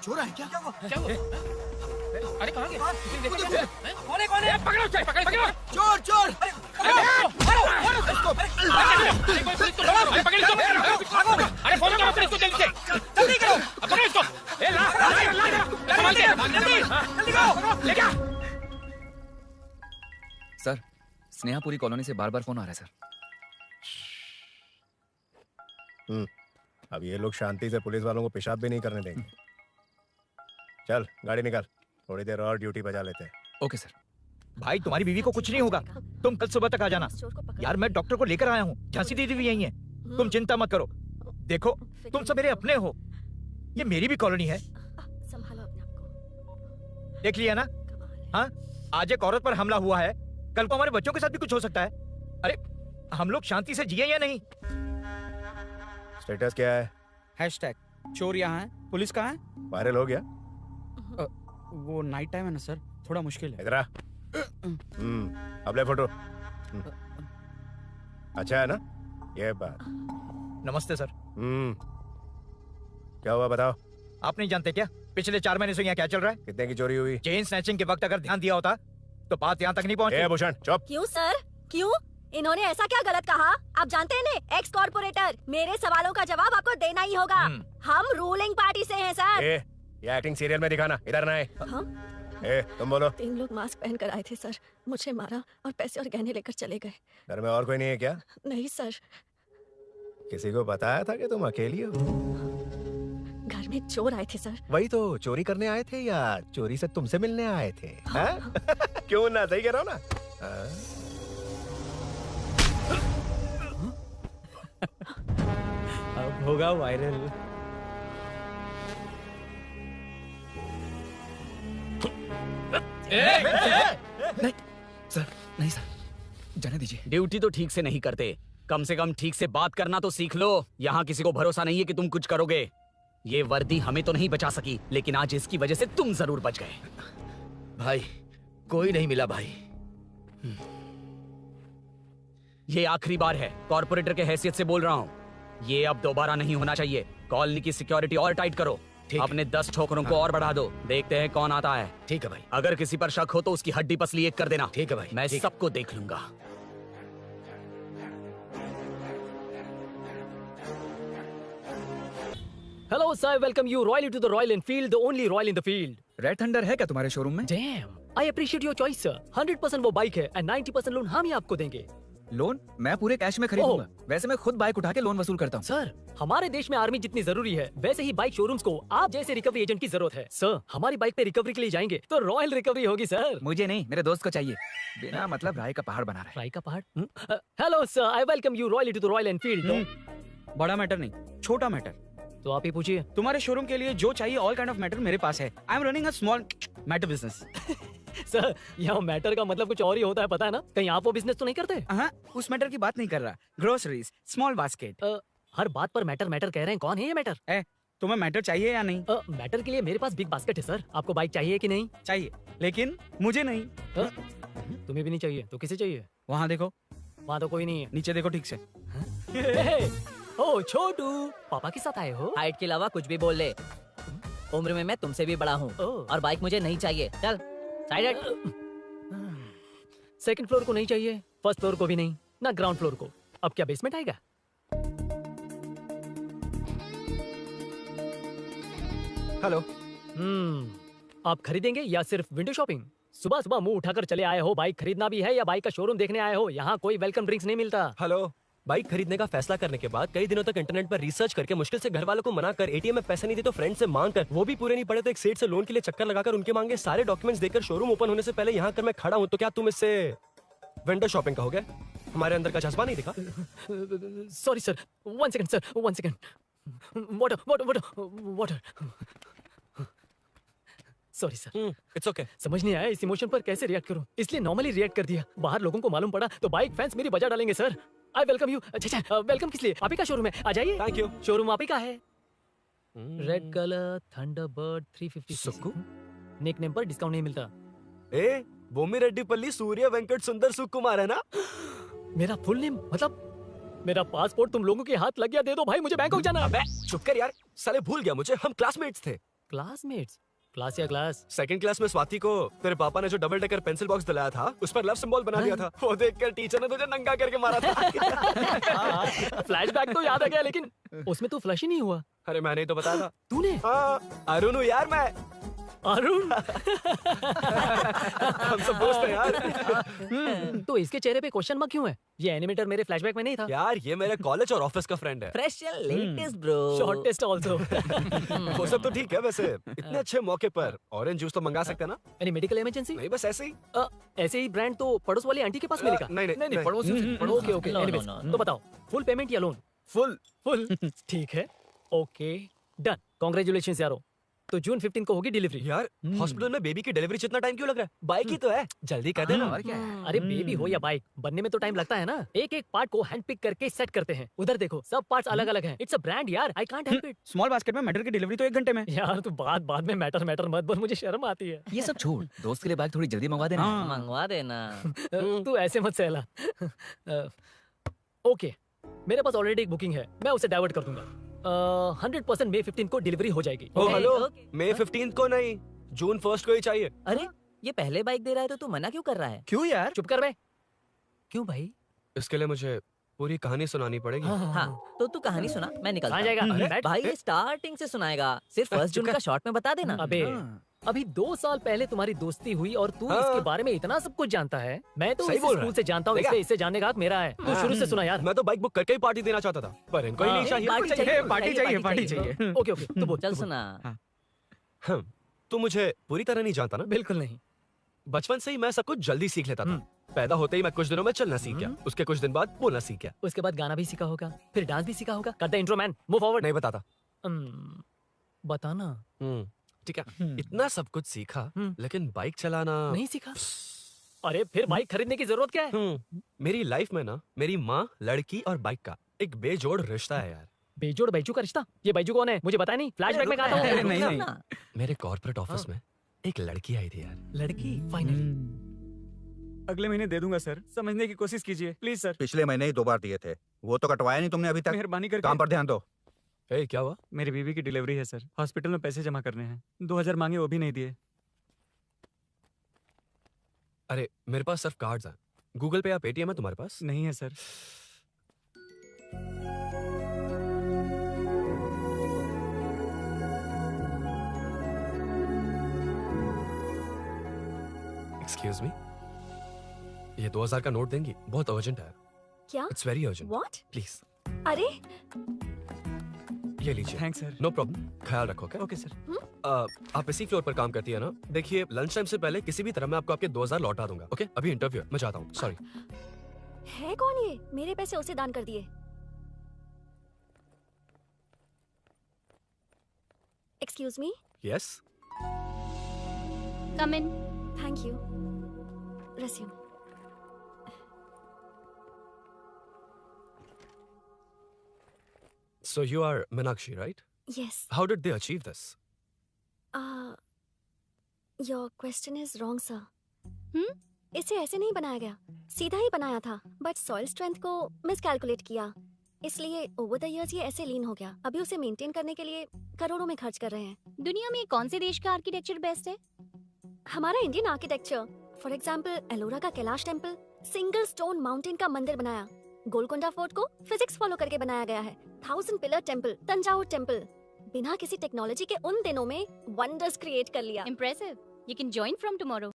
चोर है क्या? क्या हुआ? अरे कहाँ गए? कौन है? पकड़ो उसे, पकड़ो। चोर चोर! अरे फोन करो फिर इसको जल्दी से। जल्दी करो। अब पकड़ो इसको। ए ला जल्दी करो। ले जा। सर, स्नेहापुरी कॉलोनी से बार-बार फोन आ रहा है सर। अब ये लोग शांति से पुलिस वालों को पेशाब भी नहीं करने देंगे। चल गाड़ी निकाल, थोड़ी देर और ड्यूटी बजा लेते हैं। Okay sir. भाई तुम्हारी बीवी को कुछ नहीं होगा, तुम कल सुबह तक आ जाना। यार मैं डॉक्टर को लेकर आया हूँ, झांसी दीदी भी यही है, तुम चिंता मत करो। देखो तुम सब मेरे अपने हो, ये मेरी भी कॉलोनी है, संभालो अपने आप को। देख लिया ना? हाँ, आज एक औरत पर हमला हुआ है, कल को हमारे बच्चों के साथ भी कुछ हो सकता है। अरे हम लोग शांति से जिए या नहीं? स्टेटस क्या है? हैशटैग चोर यहाँ है, पुलिस कहाँ है? वायरल हो गया? वो नाइट टाइम है ना सर, थोड़ा मुश्किल है। इधर आ। अब ले फोटो। अच्छा है ना ये बात? नमस्ते सर। क्या हुआ बताओ? आप नहीं जानते क्या पिछले 4 महीने से यहाँ क्या चल रहा है? कितने की चोरी हुई? चेन स्नैचिंग के वक्त अगर ध्यान दिया होता तो बात यहाँ तक नहीं पहुंची। भूषण चुप। क्यों सर, क्यों? इन्होंने ऐसा क्या गलत कहा? आप जानते हैं ना, एक्स कॉर्पोरेटर, मेरे सवालों का जवाब आपको देना ही होगा। हम रूलिंग पार्टी से हैं सर। ये एक्टिंग सीरियल में दिखाना, इधर ना आए। तुम बोलो। 3 लोग मास्क पहन कर आए थे सर, मुझे मारा और पैसे और गहने लेकर चले गए। घर में और कोई नहीं है क्या? नहीं सर। किसी को बताया था कि तुम अकेली हो? घर में चोर आए थे सर। वही तो, चोरी करने आए थे या चोरी से तुमसे मिलने आए थे? हाँ? क्यों ना, सही कह रहा हूँ ना? अब होगा वायरल। नहीं सर, नहीं सर, जाने दीजिए। ड्यूटी तो ठीक से नहीं करते, कम से कम ठीक से बात करना तो सीख लो। यहाँ किसी को भरोसा नहीं है कि तुम कुछ करोगे। ये वर्दी हमें तो नहीं बचा सकी, लेकिन आज इसकी वजह से तुम जरूर बच गए। भाई कोई नहीं मिला भाई। ये आखिरी बार है, कॉर्पोरेटर के हैसियत से बोल रहा हूँ, ये अब दोबारा नहीं होना चाहिए। कॉलोनी की सिक्योरिटी और टाइट करो, अपने 10 ठोकरों को और बढ़ा दो। देखते हैं कौन आता है। ठीक है भाई। अगर किसी पर शक हो तो उसकी हड्डी पसली एक कर देना। ठीक है भाई। मैं सबको देख लूंगा। Hello sir, welcome you royally to the Royal Enfield, the only Royal in the field. Red thunder है क्या तुम्हारे शोरूम में? Damn, I appreciate your choice sir. 100% वो बाइक है and 90% लोन हम ही आपको देंगे। लोन मैं पूरे कैश में खरीदूंगा। वैसे मैं खुद बाइक उठा के लोन वसूल करता हूँ। सर, हमारे देश में आर्मी जितनी जरूरी है, वैसे ही बाइक शोरूम्स को आप जैसे रिकवरी एजेंट की जरूरत है। सर, हमारी बाइक पे रिकवरी के लिए जाएंगे तो रॉयल रिकवरी होगी सर। मुझे नहीं, मेरे दोस्त को चाहिए। बिना मतलब राय का पहाड़ बना रहा है। राय का पहाड़? Hello sir, I welcome you royally to the Royal Enfield. बड़ा मैटर नहीं, छोटा मैटर। तो आप ही पूछिए। तुम्हारे शोरूम के लिए जो चाहिए ऑल काइंड ऑफ मैटर मेरे पास है। I am running a small matter business. Sir, यहाँ मैटर का मतलब कुछ और ही होता है, पता है ना? कहीं आप वो बिजनेस तो नहीं करते? हाँ, उस मैटर की बात नहीं कर रहा। Groceries, small basket. हर बात पर मैटर मैटर कह रहे हैं, कौन है ये मैटर? तुम्हें मैटर चाहिए या नहीं? मैटर के लिए मेरे पास बिग बास्केट है सर। आपको बाइक चाहिए कि नहीं? चाहिए, लेकिन मुझे नहीं। तुम्हें भी नहीं चाहिए तो किसे चाहिए? वहाँ देखो। वहाँ तो कोई नहीं है। नीचे देखो ठीक से। ओ छोटू, पापा के साथ आए हो? हाइट के अलावा कुछ भी बोल ले। उम्र में मैं तुमसे भी बड़ा हूँ और बाइक मुझे नहीं चाहिए। चल साइड। सेकंड फ्लोर को नहीं चाहिए, फर्स्ट फ्लोर को भी नहीं, ना ग्राउंड फ्लोर को। अब क्या बेसमेंट आएगा? हेलो। आप खरीदेंगे या सिर्फ विंडो शॉपिंग? सुबह सुबह मुंह उठाकर चले आए हो। बाइक खरीदना भी है या बाइक का शोरूम देखने आए हो? यहाँ कोई वेलकम ड्रिंक्स नहीं मिलता। हेलो। बाइक खरीदने का फैसला करने के बाद कई दिनों तक इंटरनेट पर रिसर्च करके मुश्किल से घर वालों को मना कर, एटीएम में पैसे नहीं दी तो फ्रेंड से मांग कर, वो भी पूरे नहीं पड़े तो एक सेठ से लोन के लिए चक्कर लगाकर उनके मांगे सारे डॉक्यूमेंट्स देकर शोरूम ओपन होने से पहले यहाँ कर मैं खड़ा हूँ। तो क्या तुम इससे विंडो शॉपिंग कहोगे? हमारे अंदर का जज्बा नहीं दिखा? Sorry sir, 1 second sir, 1 second. Water. Sorry sir. It's okay. समझ नहीं आया इस इमोशन पर कैसे रिएक्ट करूं, इसलिए नॉर्मली रिएक्ट कर दिया। बाहर लोगों को मालूम पड़ा तो बाइक फैंस मेरी बजा डालेंगे सर। I welcome you. अच्छा, वेलकम किस लिए? आप ही का शोरूम है, आ जाइए। Thank you. शोरूम आप ही का है। Red colour Thunderbird 350। Sukhu nickname पर डिस्काउंट नहीं मिलता। ए, बोमी रेड्डीपल्ली सूर्य वेंकट सुंदर सुकुमार है ना? मेरा फुल नेम मतलब? मेरा पासपोर्ट तुम लोगों के हाथ लग गया, दे दो भाई, मुझे बैंकॉक जाना है। चुप कर यार, साले भूल गया मुझे, हम क्लासमेट्स थे। क्लासमेट्स? क्लास या क्लास? सेकंड क्लास में स्वाति को तेरे पापा ने जो डबल डेकर पेंसिल बॉक्स दिलाया था उस पर लव सिंबल बना दिया था। वो देखकर टीचर ने तुझे नंगा करके मारा था। फ्लैशबैक तो याद आ गया, लेकिन उसमें तू फ्लश ही नहीं हुआ। अरे मैंने ही तो बताया था। तूने? हाँ, अरुण हूँ यार मैं। अरुण? हम सब दोस्त हैं यार। तो इसके चेहरे पे क्वेश्चन मार्क क्यों है? ये एनिमेटर मेरे फ्लैशबैक में नहीं था। यार ये मेरे कॉलेज और ऑफिस का फ्रेंड है। Fresh and latest bro. Shortest also. वो सब तो ठीक है, वैसे इतने अच्छे मौके पर ऑरेंज जूस तो मंगा सकते हैं ना? Any medical emergency? नहीं, बस ऐसे ही। ऐसे ही ब्रांड तो पड़ोस वाली आंटी के पास मिलेगा? नहीं, पड़ोसी से। ओके ओके, एनीवेज तो बताओ, फुल पेमेंट या लोन? फुल ठीक है, ओके डन। कांग्रेचुलेशंस यारो। तो जून 15 को होगी डिलीवरी। यार हॉस्पिटल में बेबी की डिलीवरी जितना टाइम क्यों लग रहा है? बाइक ही तो है, जल्दी कर देना। और क्या है? अरे बेबी हो या बाइक, बनने में तो टाइम लगता है ना। एक एक पार्ट को हैंड पिक करके सेट करते हैं। उधर देखो, सब पार्ट्स अलग अलग हैं। इट्स अ ब्रांड यार, I can't help it. Small basket में मैटर की डिलीवरी तो 1 घंटे में। यार तू बाद में मैटर मत बोल, मुझे शर्म आती है। ये सब छोड़, दोस्त के लिए बाइक थोड़ी जल्दी मंगवा देना। मंगवा देना। तू ऐसे मत सहला। ओके, मेरे पास ऑलरेडी एक बुकिंग है, मैं उसे डाइवर्ट कर दूंगा। 100% मई 15 को डिलीवरी हो जाएगी। ओ हेलो, ओके। मई 15 को नहीं, जून 1 को ही चाहिए। अरे ये पहले बाइक दे रहा है तो तू मना क्यों कर रहा है? क्यों यार? चुप कर बे। क्यों भाई? इसके लिए मुझे पूरी कहानी सुनानी पड़ेगी। हाँ तो तू कहानी सुना, मैं निकलता कहाँ जाएगा? हूँ। बैठ। भाई स्टार्टिंग से सुनाएगा, सिर्फ 1 जून का शॉर्ट में बता देना। अबे अभी 2 साल पहले तुम्हारी दोस्ती हुई और तू इसके बारे में इतना सब कुछ जानता है। मैं तो सही इस बोल रहा स्कूल है। से जानता हूँ, देखा? इससे जानने का हक मेरा है। तू शुरू से सुना यार। मैं तो बाइक बुक करके ही पार्टी देना चाहता था, पर इनको ही नहीं चाहिए। पार्टी चाहिए, पार्टी चाहिए। ओके ओके, तू बोल। चल सुना। हाँ, तू मुझे पूरी तरह नहीं जानता ना? बिल्कुल नहीं। बचपन से ही मैं सब कुछ जल्दी सीख लेता था। पैदा होते ही मैं कुछ दिनों में चलना सीख गया, उसके कुछ दिन बाद बोलना सीख गया। उसके बाद गाना भी सीखा होगा, फिर डांस भी सीखा होगा। कर the intro man, move forward. नहीं बताता। बताना ठीक है, इतना सब कुछ सीखा, लेकिन बाइक चलाना नहीं सीखा। अरे फिर बाइक खरीदने की जरूरत क्या है? मेरी लाइफ में ना मेरी माँ, लड़की और बाइक का एक बेजोड़ रिश्ता है यार। बेजोड़ बैजू का रिश्ता? ये बैजू कौन है, मुझे पता नहीं। फ्लैशबैक में कहा था। नहीं। मेरे कॉर्पोरेट ऑफिस में एक लड़की आई थी यार। लड़की? फाइनली अगले महीने दे दूंगा सर, समझने की कोशिश कीजिए प्लीज सर। पिछले महीने ही 2 बार दिए थे, वो तो कटवाया नहीं तुमने अभी तक। मेहरबानी करके। काम पर ध्यान दो। ए, क्या हुआ? मेरी बीवी की डिलीवरी है सर, हॉस्पिटल में पैसे जमा करने हैं। 2000 मांगे, वो भी नहीं दिए। अरे मेरे पास सिर्फ कार्ड्स हैं। गूगल पे या पेटीएम है तुम्हारे पास? नहीं है सर। एक्सक्यूज मी, ये 2000 का नोट देंगी? बहुत अर्जेंट है। क्या? It's very urgent. What? Please अरे ये लीजिए। Thanks sir. नो प्रॉब्लम, ख्याल रखो। क्या? Okay sir. आप इसी फ्लोर पर काम करती है ना? देखिए लंच टाइम से पहले किसी भी तरह मैं आपको आपके 2000 लौटा दूंगा। ओके, अभी इंटरव्यू है, मैं जाता हूँ। सॉरी। है कौन ये? मेरे पैसे उसे दान कर दिए। Excuse me. Yes. Come in. Thank you. Resume. So you are Meenakshi, right? Yes. How did they achieve this? Your question is wrong, sir. इसे ऐसे नहीं बनाया गया, सीधा ही बनाया था, बट सॉइल स्ट्रेंथ को मिसकैलकुलेट किया, इसलिए ओवर द इयर्स ये ऐसे लीन हो गया। अभी उसे मेंटेन करने के लिए करोड़ों में खर्च कर रहे हैं। दुनिया में कौन से देश का आर्किटेक्चर बेस्ट है? हमारा Indian architecture. For example Ellora का Kailash temple, single stone mountain का मंदिर बनाया। गोलकोंडा फोर्ट को फिजिक्स फॉलो करके बनाया गया है। 1000 पिलर टेम्पल, तंजावुर टेम्पल, बिना किसी टेक्नोलॉजी के उन दिनों में वंडर्स क्रिएट कर लिया। Impressive. You can join from tomorrow.